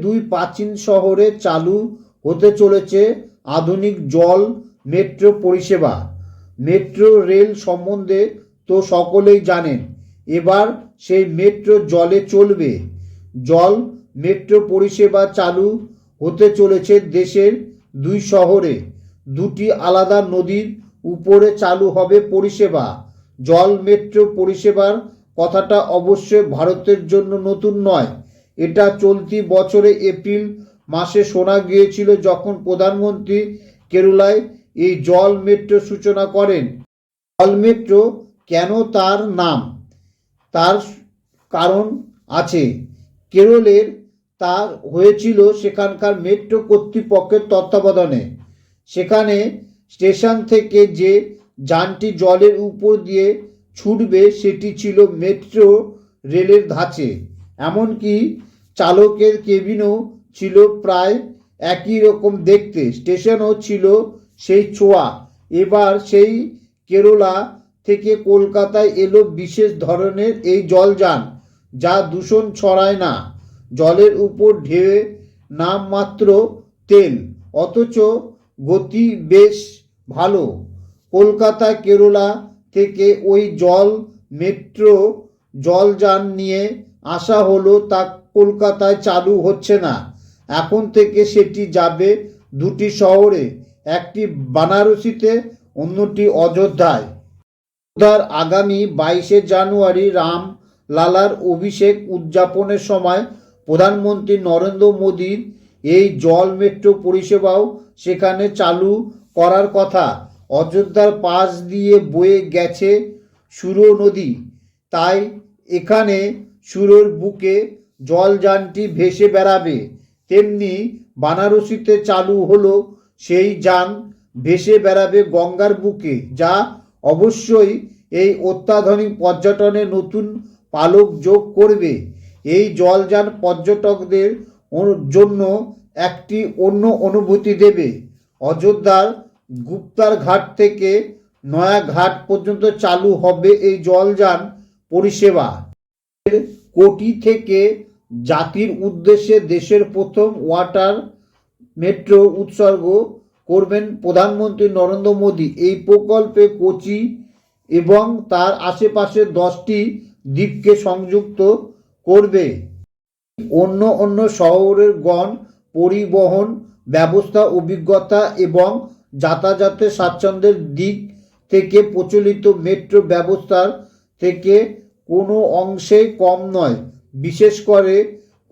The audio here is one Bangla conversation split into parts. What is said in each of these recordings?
দুই প্রাচীন শহরে চালু হতে চলেছে আধুনিক জল মেট্রো পরিষেবা। মেট্রো রেল সম্বন্ধে তো সকলেই জানেন। এবার সেই মেট্রো জলে চলবে। জল মেট্রো পরিষেবা চালু হতে চলেছে দেশের দুই শহরে। দুটি আলাদা নদীর উপরে চালু হবে পরিষেবা। জল মেট্রো পরিষেবার কথাটা অবশ্যই ভারতের জন্য নতুন নয়। এটা চলতি বছরে এপ্রিল মাসে শোনা গিয়েছিল, যখন প্রধানমন্ত্রী কেরালায় এই জল মেট্রো সূচনা করেন। জল মেট্রো কেন তার নাম? তার কারণ আছে। কেরলের তা হয়েছিল সেখানকার মেট্রো কর্তৃপক্ষের তত্ত্বাবধানে। সেখানে স্টেশন থেকে যে যানটি জলের উপর দিয়ে ছুটবে সেটি ছিল মেট্রো রেলের ধাঁচে। এমনকি চালকের কেবিনও ছিল প্রায় একই রকম দেখতে, স্টেশনও ছিল সেই ছোঁয়া। এবার সেই কেরালা থেকে কলকাতায় এলো বিশেষ ধরনের এই জলযান, যা দূষণ ছড়ায় না। জলের উপর ঢেউয়ে নামমাত্র তেল, অথচ গতি বেশ ভালো। কলকাতা কেরালা থেকে ওই জল মেট্রো জলযান নিয়ে আসা হলো, তা কলকাতায় চালু হচ্ছে না। এখন থেকে সেটি যাবে দুটি শহরে, একটি বারাণসীতে, অন্যটি অযোধ্যায়। আগামী 22শে জানুয়ারি রাম লালার অভিষেক উদযাপনের সময় প্রধানমন্ত্রী নরেন্দ্র মোদীর এই জল মেট্রো পরিষেবাও সেখানে চালু করার কথা। অযোধ্যার পাশ দিয়ে বয়ে গেছে সুর নদী, তাই এখানে সুরের বুকে জলযানটি ভেসে বেড়াবে। তেমনি বারাণসীতে চালু হলো সেই যান, ভেসে বেড়াবে গঙ্গার বুকে, যা অবশ্যই এই অত্যাধুনিক পর্যটনে নতুন পালক যোগ করবে। এই জলযান পর্যটকদের জন্য একটি অন্য অনুভূতি দেবে। অযোধ্যার গুপ্তার ঘাট থেকে নয়া ঘাট পর্যন্ত চালু হবে এই জলযান পরিষেবা। কোটি থেকে জাতির উদ্দেশ্যে দেশের প্রথম ওয়াটার মেট্রো উৎসর্গ করবেন প্রধানমন্ত্রী নরেন্দ্র মোদী। এই প্রকল্পে কোচি এবং তার আশেপাশের 10টি দ্বীপকে সংযুক্ত করবে। অন্য শহরের গণ পরিবহন ব্যবস্থা, অভিজ্ঞতা এবং যাতায়াতের স্বাচ্ছন্দ্যের দিক থেকে প্রচলিত মেট্রো ব্যবস্থার থেকে কোনো অংশেই কম নয়। বিশেষ করে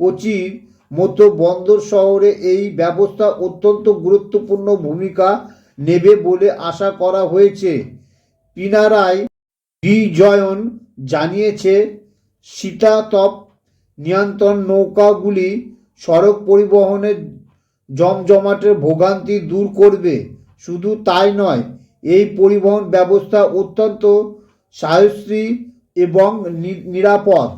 কোচির মতো বন্দর শহরে এই ব্যবস্থা অত্যন্ত গুরুত্বপূর্ণ ভূমিকা নেবে বলে আশা করা হয়েছে। পিনারাই বিজয়ন জানিয়েছে, শীতাতপ নিয়ন্ত্রণ নৌকাগুলি সড়ক পরিবহনের জমজমাটের ভোগান্তি দূর করবে। শুধু তাই নয়, এই পরিবহন ব্যবস্থা অত্যন্ত সাশ্রয়ী এবং নিরাপদ।